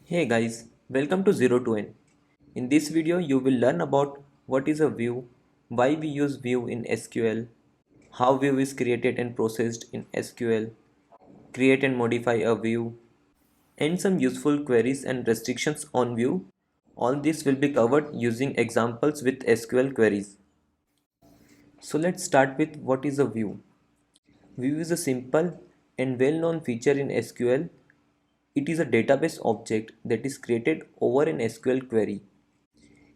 Hey guys, welcome to 0 to N. In this video, you will learn about what is a view, why we use view in SQL, how view is created and processed in SQL, create and modify a view, and some useful queries and restrictions on view. All this will be covered using examples with SQL queries. So let's start with what is a view. View is a simple and well-known feature in SQL. It is a database object that is created over an SQL query.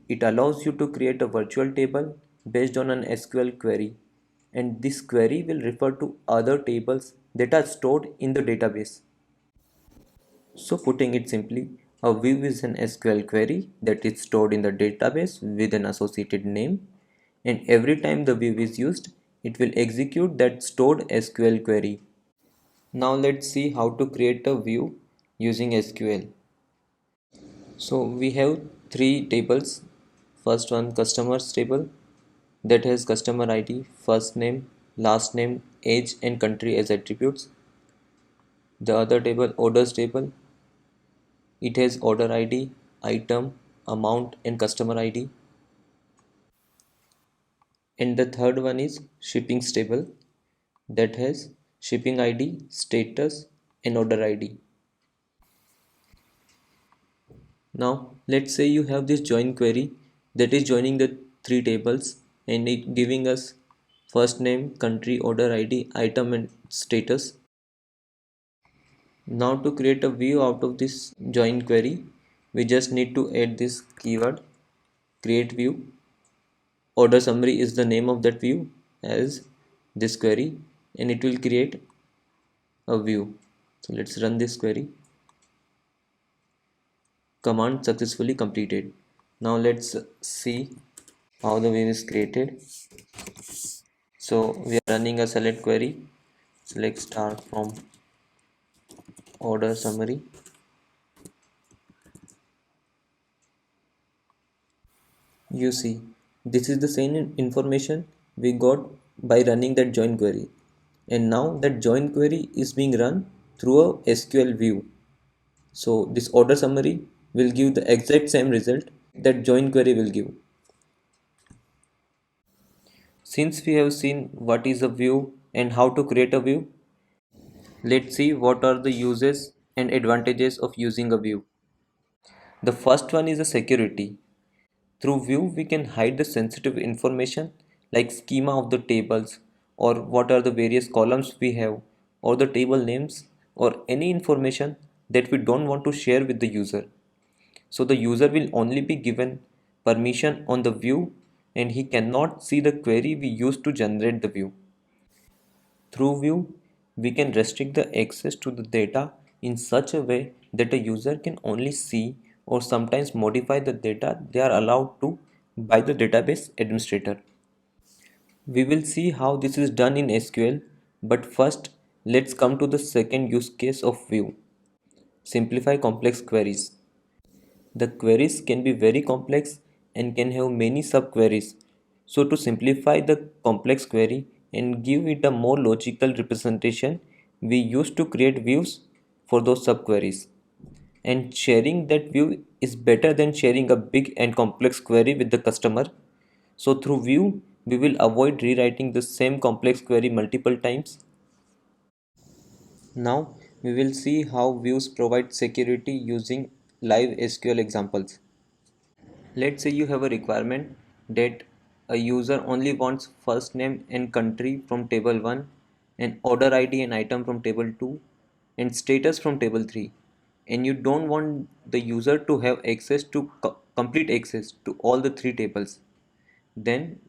It allows you to create a virtual table based on an SQL query, and this query will refer to other tables that are stored in the database. So, putting it simply, a view is an SQL query that is stored in the database with an associated name, and every time the view is used, it will execute that stored SQL query. Now, let's see how to create a view using SQL. So we have three tables. First one, customers table, that has customer ID, first name, last name, age and country as attributes. The other table, orders table, it has order ID, item, amount and customer ID. And the third one is shipping table, that has shipping ID, status and order ID. Now let's say you have this join query that is joining the three tables and it giving us first name, country, order ID, item and status. Now to create a view out of this join query, we just need to add this keyword create view. Order summary is the name of that view as this query and it will create a view. So let's run this query. Command successfully completed. Now let's see how the view is created. So we are running a select query. Select star from order summary. You see, this is the same information we got by running that join query. And now that join query is being run through a SQL view. So this order summary will give the exact same result that join query will give. Since we have seen what is a view and how to create a view, let's see what are the uses and advantages of using a view. The first one is a security. Through view, we can hide the sensitive information like schema of the tables or what are the various columns we have or the table names or any information that we don't want to share with the user. So the user will only be given permission on the view and he cannot see the query we used to generate the view. Through view, we can restrict the access to the data in such a way that a user can only see or sometimes modify the data they are allowed to by the database administrator. We will see how this is done in SQL, but first let's come to the second use case of view. Simplify complex queries. The queries can be very complex and can have many subqueries. So to simplify the complex query and give it a more logical representation, we used to create views for those subqueries. And sharing that view is better than sharing a big and complex query with the customer. So through view, we will avoid rewriting the same complex query multiple times. Now we will see how views provide security using live SQL examples. Let's say you have a requirement that a user only wants first name and country from table 1 and order ID and item from table 2 and status from table 3, and you don't want the user to have access to complete access to all the three tables. Then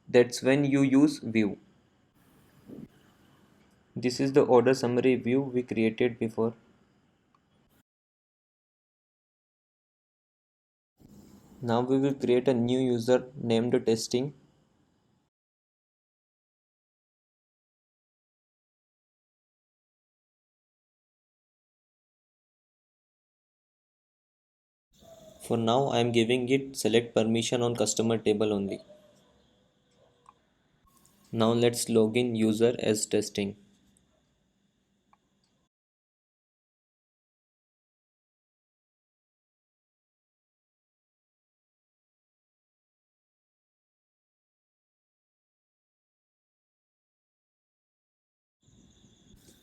that's when you use view. This is the order summary view we created before. Now we will create a new user named testing. For now, I am giving it select permission on customer table only. Now let's log in user as testing.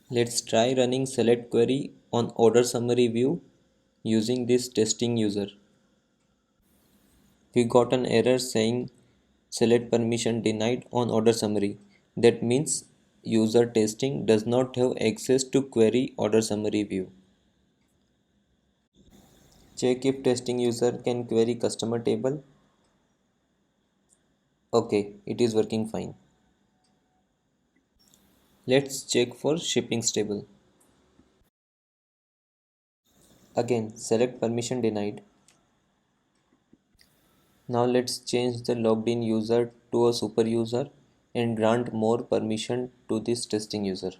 Let's try running select query on order summary view using this testing user. We got an error saying select permission denied on order summary. That means user testing does not have access to query order summary view. Check if testing user can query customer table. Okay, it is working fine. Let's check for shipping table. Again, select permission denied. Now let's change the logged in user to a super user and grant more permission to this testing user.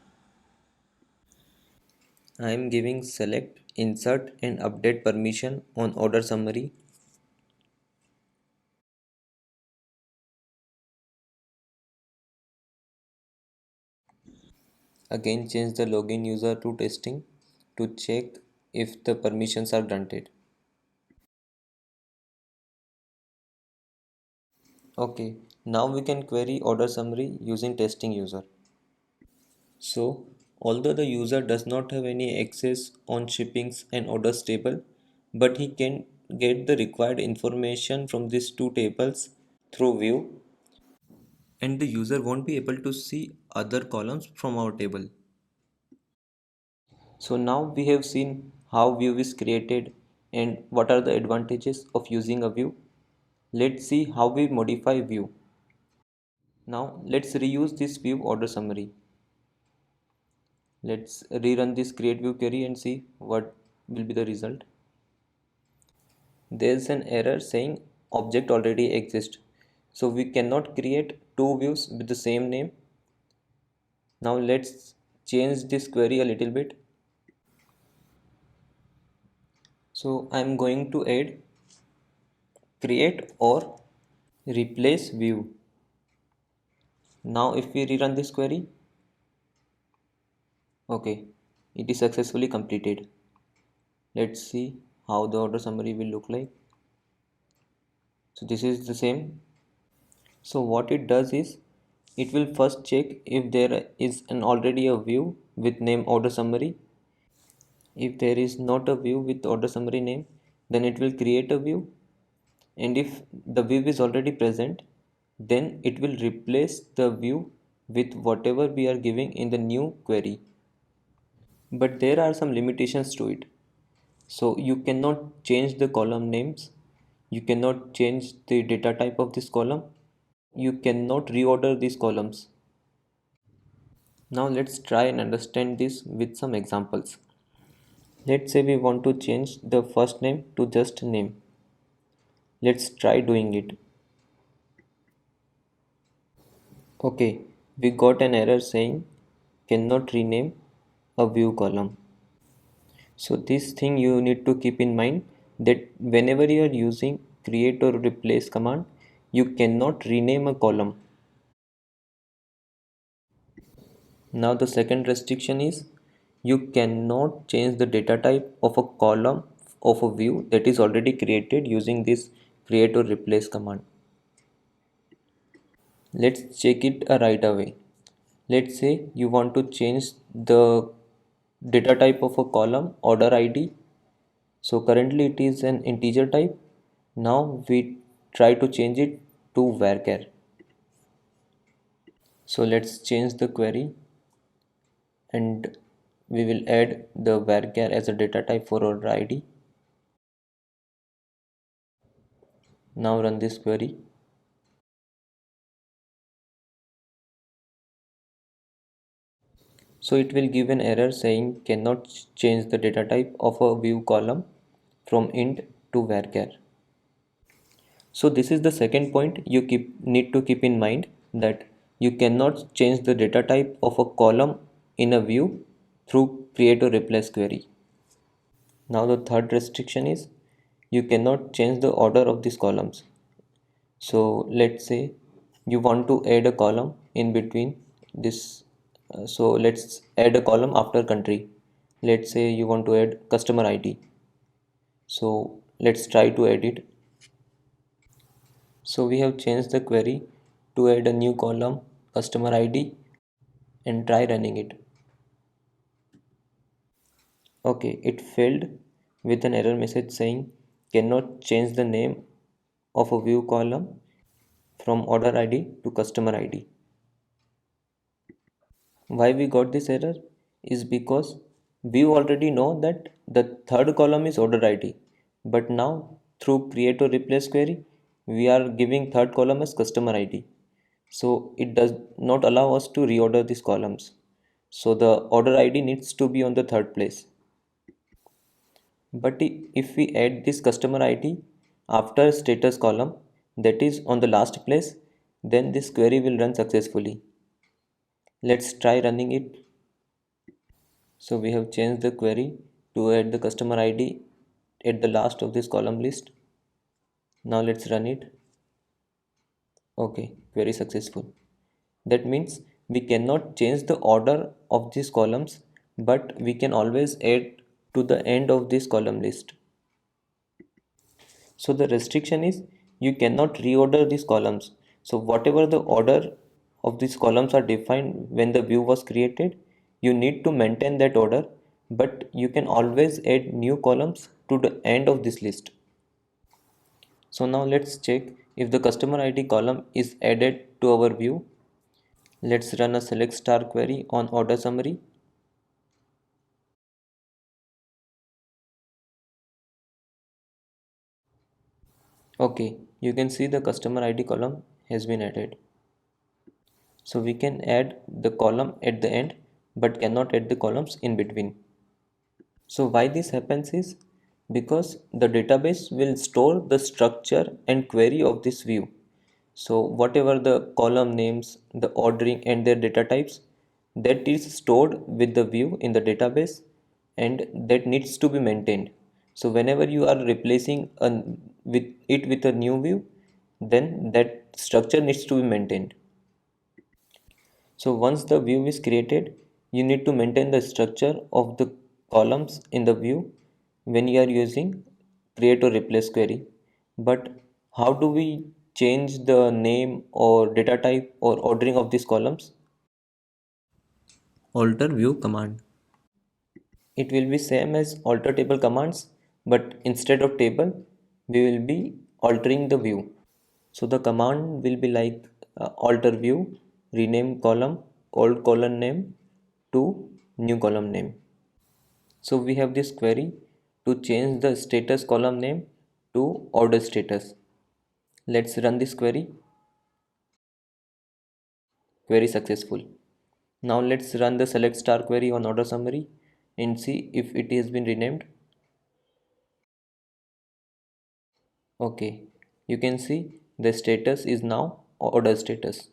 I am giving select, insert and update permission on order summary. Again change the login user to testing to check if the permissions are granted. Okay, now we can query order summary using testing user. So, although the user does not have any access on shippings and orders table, but he can get the required information from these two tables through view, and the user won't be able to see other columns from our table. So now we have seen how view is created and what are the advantages of using a view. Let's see how we modify view. Now let's reuse this view order summary. Let's rerun this create view query and see what will be the result. There's an error saying object already exists. So we cannot create two views with the same name. Now let's change this query a little bit. So I'm going to add create or replace view. Now if we rerun this query, okay, it is successfully completed. Let's see how the order summary will look like. So this is the same. So what it does is it will first check if there is an already a view with name order summary. If there is not a view with order summary name, then it will create a view. And if the view is already present, then it will replace the view with whatever we are giving in the new query. But there are some limitations to it. So you cannot change the column names. You cannot change the data type of this column. You cannot reorder these columns. Now let's try and understand this with some examples. Let's say we want to change the first name to just name. Let's try doing it. Okay, we got an error saying cannot rename a view column. So this thing you need to keep in mind that whenever you are using create or replace command, you cannot rename a column. Now the second restriction is you cannot change the data type of a column of a view that is already created using this create or replace command. Let's check it right away. Let's say you want to change the data type of a column order ID. So currently it is an integer type. Now we try to change it to varchar. So let's change the query and we will add the varchar as a data type for order ID. Now run this query. So it will give an error saying cannot change the data type of a view column from int to varchar. So this is the second point you need to keep in mind, that you cannot change the data type of a column in a view through create or replace query. Now the third restriction is you cannot change the order of these columns. So let's say you want to add a column in between this. So let's add a column after country. Let's say you want to add customer ID. So let's try to add it. So we have changed the query to add a new column customer ID and try running it. Okay, it failed with an error message saying cannot change the name of a view column from order ID to customer ID. Why we got this error is because we already know that the third column is order ID, but now through create or replace query, we are giving third column as customer ID. So it does not allow us to reorder these columns. So the order ID needs to be on the third place. But if we add this customer ID after status column that is on the last place, then this query will run successfully. Let's try running it. So we have changed the query to add the customer ID at the last of this column list. Now let's run it. Okay, query successful. That means we cannot change the order of these columns, but we can always add to the end of this column list. So the restriction is you cannot reorder these columns. So whatever the order of these columns are defined when the view was created, you need to maintain that order, but you can always add new columns to the end of this list. So now let's check if the customer ID column is added to our view. Let's run a select star query on order summary. Okay, you can see the customer ID column has been added. So we can add the column at the end but cannot add the columns in between. So why this happens is because the database will store the structure and query of this view. So whatever the column names, the ordering and their data types, that is stored with the view in the database and that needs to be maintained. So whenever you are replacing with a new view, then that structure needs to be maintained. So once the view is created, you need to maintain the structure of the columns in the view when you are using create or replace query. But how do we change the name or data type or ordering of these columns? Alter view command. It will be same as alter table commands, but instead of table, we will be altering the view. So the command will be like alter view, rename column, old column name to new column name. So we have this query to change the status column name to order status. Let's run this query. Query successful. Now let's run the select star query on order summary and see if it has been renamed. Okay, you can see the status is now order status.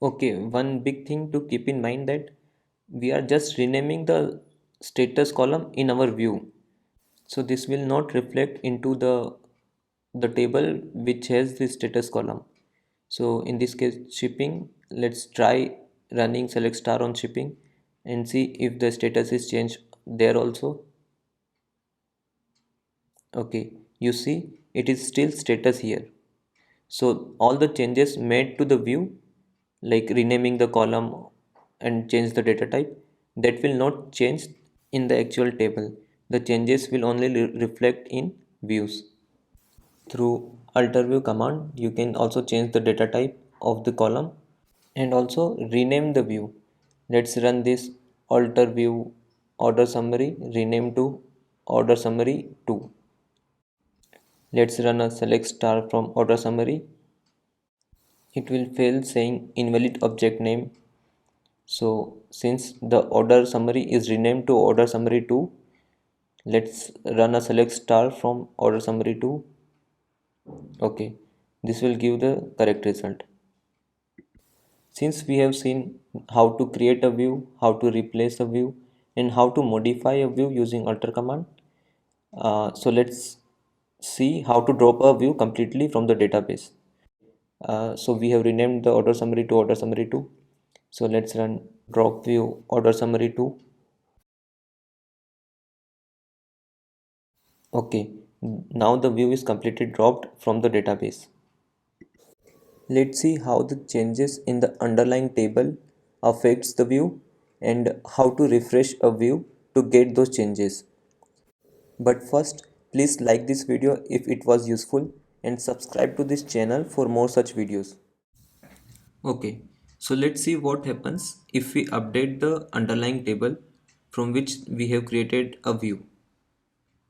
Okay, one big thing to keep in mind that we are just renaming the status column in our view. So this will not reflect into the table which has the status column. So in this case shipping, let's try running select star on shipping and see if the status is changed there also. Okay, you see it is still status here. So all the changes made to the view, like renaming the column and change the data type, that will not change in the actual table. The changes will only reflect in views. Through alter view command, you can also change the data type of the column and also rename the view. Let's run this alter view order summary, rename to order summary 2. Let's run a select star from order summary. It will fail saying invalid object name. So since the order summary is renamed to order summary 2, let's run a select star from order summary 2. Okay, this will give the correct result. Since we have seen how to create a view, how to replace a view, and how to modify a view using alter command, so let's see how to drop a view completely from the database. So we have renamed the order summary to order summary 2. So let's run drop view order summary 2. Okay, now the view is completely dropped from the database. Let's see how the changes in the underlying table affects the view and how to refresh a view to get those changes. But first, please like this video if it was useful and subscribe to this channel for more such videos. Okay, so let's see what happens if we update the underlying table from which we have created a view.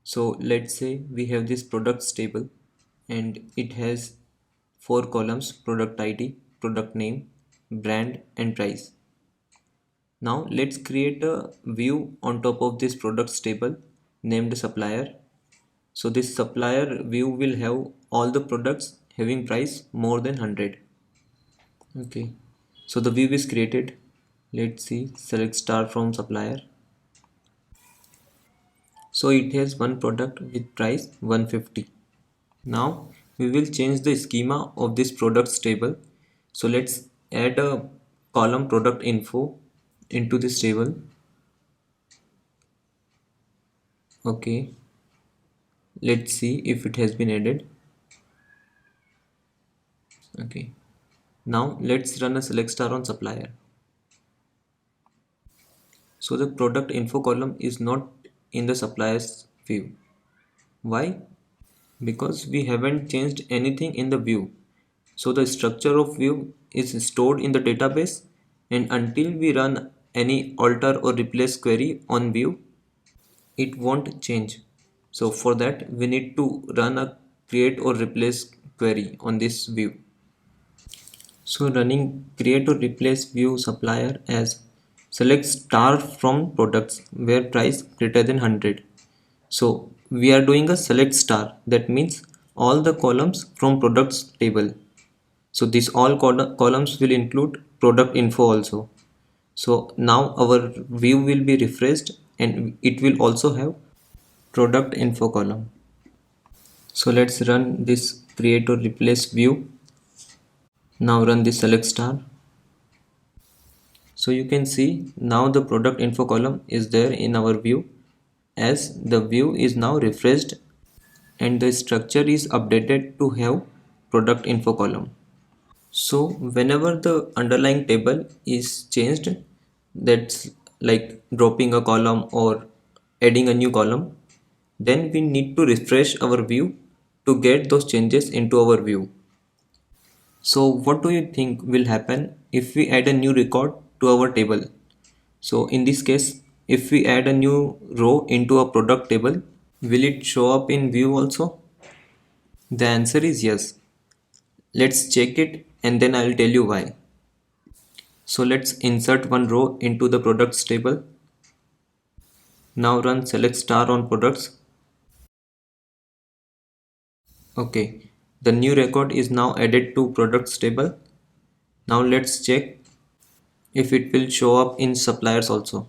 So let's say we have this products table and it has four columns: product ID, product name, brand and price. Now let's create a view on top of this products table named supplier. So this supplier view will have all the products having price more than 100. Okay, so the view is created. Let's see, select star from supplier. So it has one product with price 150. Now we will change the schema of this products table. So let's add a column product info into this table. Okay, let's see if it has been added. Okay, now let's run a select star on supplier. So the product info column is not in the suppliers view. Why? Because we haven't changed anything in the view. So the structure of view is stored in the database, and until we run any alter or replace query on view, it won't change. So for that we need to run a create or replace query on this view. So running create or replace view supplier as select star from products where price greater than 100. So we are doing a select star, that means all the columns from products table. So these all columns will include product info also. So now our view will be refreshed and it will also have product info column. So let's run this create or replace view. Now run the select star. So you can see now the product info column is there in our view, as the view is now refreshed and the structure is updated to have product info column. So whenever the underlying table is changed, that's like dropping a column or adding a new column, then we need to refresh our view to get those changes into our view. So what do you think will happen if we add a new record to our table? So in this case, if we add a new row into a product table, will it show up in view also? The answer is yes. Let's check it and then I'll tell you why. So let's insert one row into the products table. Now run select star on products. Okay, the new record is now added to products table. Now let's check if it will show up in suppliers also.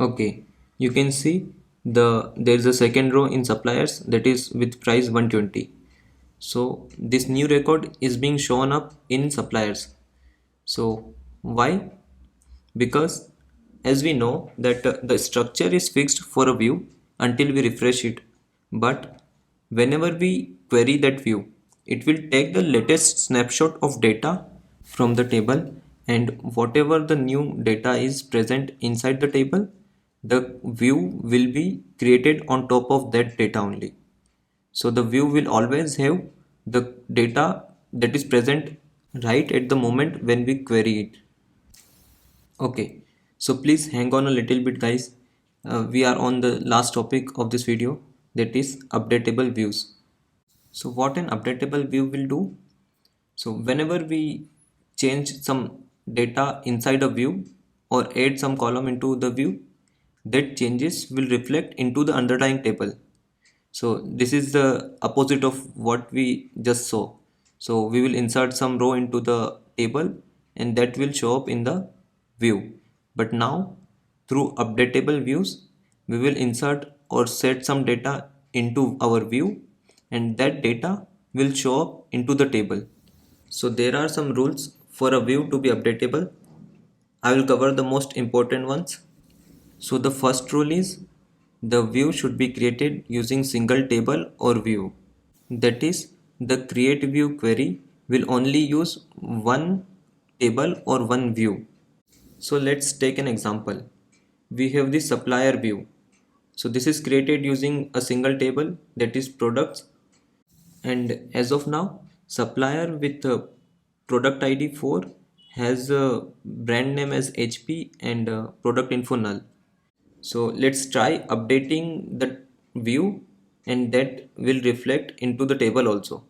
Okay, you can see there is a second row in suppliers, that is with price 120. So this new record is being shown up in suppliers. So why? Because as we know that the structure is fixed for a view until we refresh it, but whenever we query that view, it will take the latest snapshot of data from the table, and whatever the new data is present inside the table, the view will be created on top of that data only. So the view will always have the data that is present right at the moment when we query it. Okay, so please hang on a little bit, guys. We are on the last topic of this video, that is updatable views. So what an updatable view will do? So whenever we change some data inside a view or add some column into the view, that changes will reflect into the underlying table. So this is the opposite of what we just saw. So we will insert some row into the table and that will show up in the view. But now through updatable views, we will insert or set some data into our view and that data will show up into the table. So there are some rules for a view to be updatable. I will cover the most important ones. So the first rule is the view should be created using single table or view. That is, the create view query will only use one table or one view. So let's take an example. we have the supplier view. So this is created using a single table, that is products. And as of now, supplier with product ID 4 has a brand name as HP and product info null. So let's try updating the view, and that will reflect into the table also.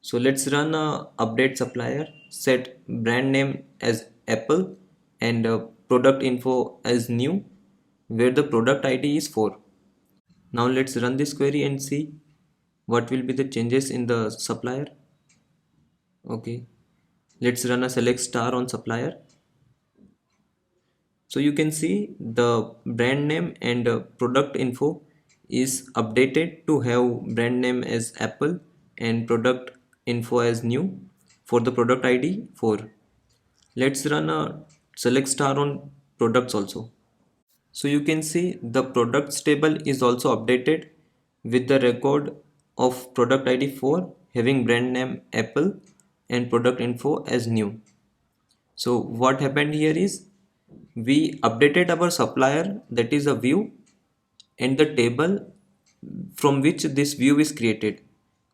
So let's run a update supplier, set brand name as Apple and product info as new, where the product ID is 4. Now let's run this query and see what will be the changes in the supplier. Okay, let's run a select star on supplier. So you can see the brand name and product info is updated to have brand name as Apple and product info as new for the product ID 4. Let's run a select star on products also. So you can see the products table is also updated with the record of product ID 4 having brand name Apple and product info as new. So what happened here is we updated our supplier, that is a view, and the table from which this view is created.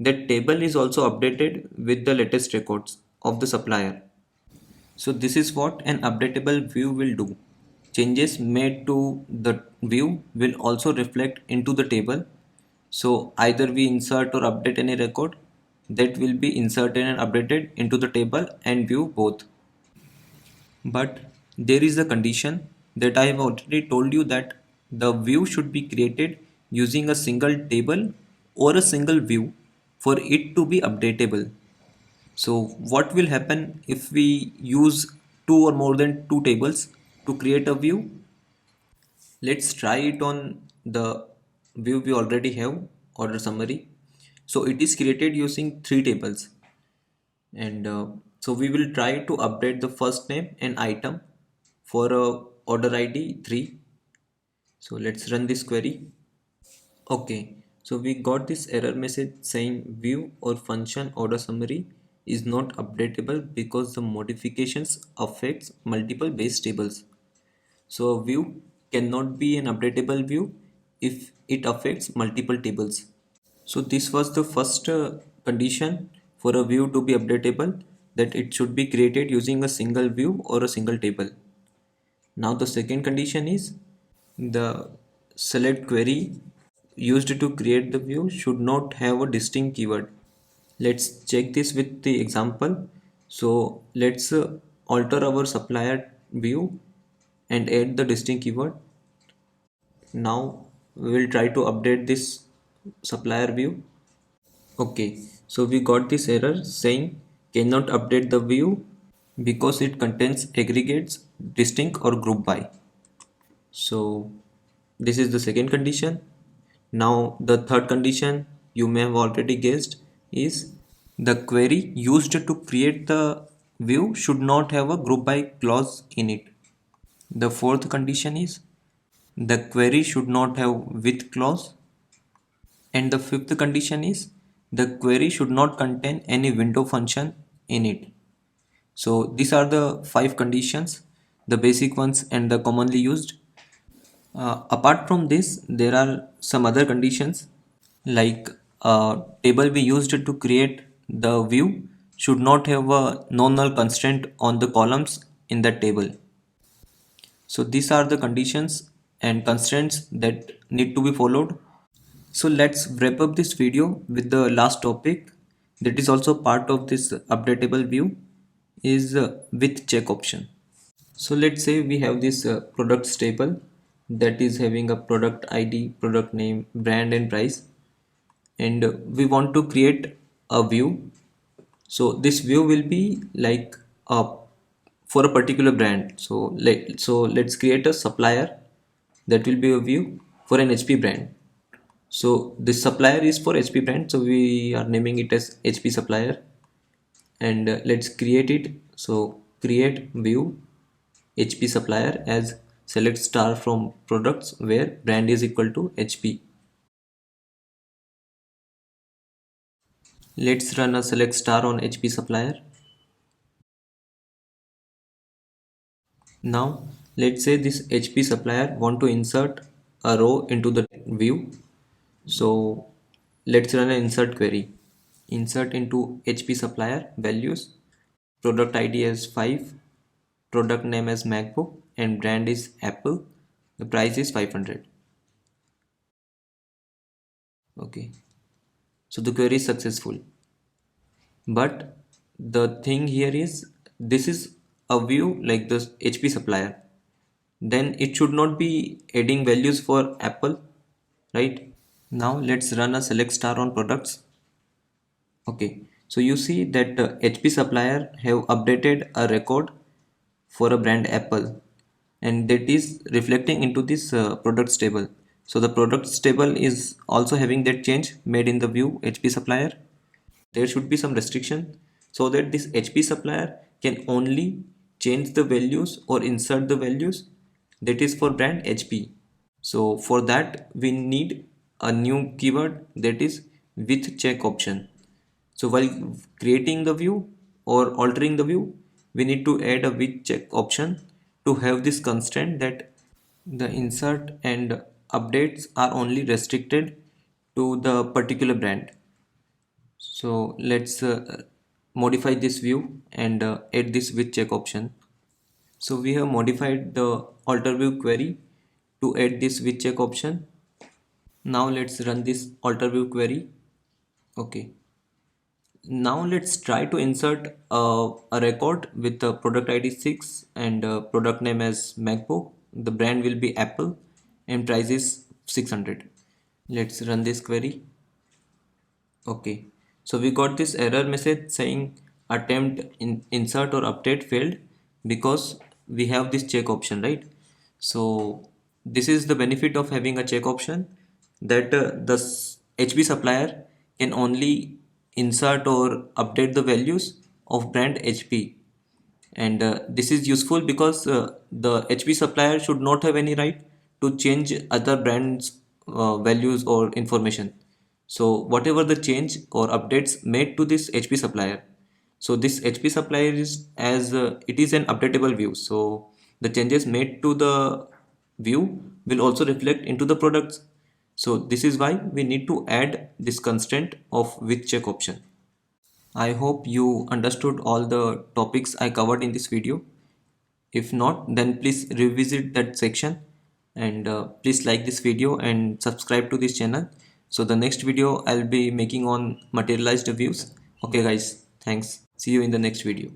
That table is also updated with the latest records of the supplier. So this is what an updatable view will do. Changes made to the view will also reflect into the table. So either we insert or update any record, that will be inserted and updated into the table and view both. But there is a condition that I have already told you, that the view should be created using a single table or a single view for it to be updatable. So what will happen if we use two or more than two tables to create a view? Let's try it on the view we already have, order summary. So it is created using three tables, and so we will try to update the first name and item for order ID 3. So let's run this query. Okay, so we got this error message saying view or function order summary is not updatable because the modifications affects multiple base tables. So a view cannot be an updatable view if it affects multiple tables. So this was the first condition for a view to be updatable, that it should be created using a single view or a single table. Now the second condition is the select query used to create the view should not have a distinct keyword. Let's check this with the example. So let's alter our supplier view and add the distinct keyword. Now we will try to update this supplier view. Okay, so we got this error saying cannot update the view because it contains aggregates distinct or group by. So this is the second condition. Now the third condition you may have already guessed is the query used to create the view should not have a group by clause in it. The fourth condition is the query should not have with clause, and the fifth condition is the query should not contain any window function in it. So these are the five conditions, the basic ones and the commonly used. Apart from this, there are some other conditions, like table we used to create the view should not have a non-null constraint on the columns in that table. So these are the conditions and constraints that need to be followed. So let's wrap up this video with the last topic that is also part of this updatable view, is with check option. So let's say we have this products table that is having a product ID, product name, brand and price, and we want to create a view. So this view will be like for a particular brand. So let's create a supplier that will be a view for an HP brand. So this supplier is for HP brand, so we are naming it as HP supplier, and let's create it. So create view HP supplier as select star from products where brand is equal to HP. Let's run a select star on HP supplier. Now Let's say this HP supplier want to insert a row into the view. So let's run an insert query. Insert into HP supplier values, product ID as 5, product name as MacBook, and brand is Apple. The price is 500. Okay, so the query is successful. But the thing here is this is a view like the HP supplier. Then it should not be adding values for Apple, right? Now let's run a select star on products. Okay, so you see that HP supplier have updated a record for a brand Apple, and that is reflecting into this products table. So the products table is also having that change made in the view HP supplier. There should be some restriction so that this HP supplier can only change the values or insert the values that is for brand HP. So for that we need a new keyword, that is with check option. So while creating the view or altering the view, we need to add a with check option to have this constraint that the insert and updates are only restricted to the particular brand. So let's modify this view and add this with check option. So we have modified the alter view query to add this with check option. Now let's run this alter view query. Okay. Now let's try to insert a record with the product ID 6 and product name as MacBook. The brand will be Apple and price is 600. Let's run this query. Okay, so we got this error message saying attempt insert or update failed because we have this check option, right? So this is the benefit of having a check option, that HP supplier can only insert or update the values of brand HP, and this is useful because the HP supplier should not have any right to change other brands values or information. So whatever the change or updates made to this HP supplier, so this HP supplier is as it is an updatable view, so the changes made to the view will also reflect into the products. So this is why we need to add this constraint of with check option. I hope you understood all the topics I covered in this video. If not, then please revisit that section, and please like this video and subscribe to this channel. So the next video I'll be making on materialized views. Okay guys, thanks. See you in the next video.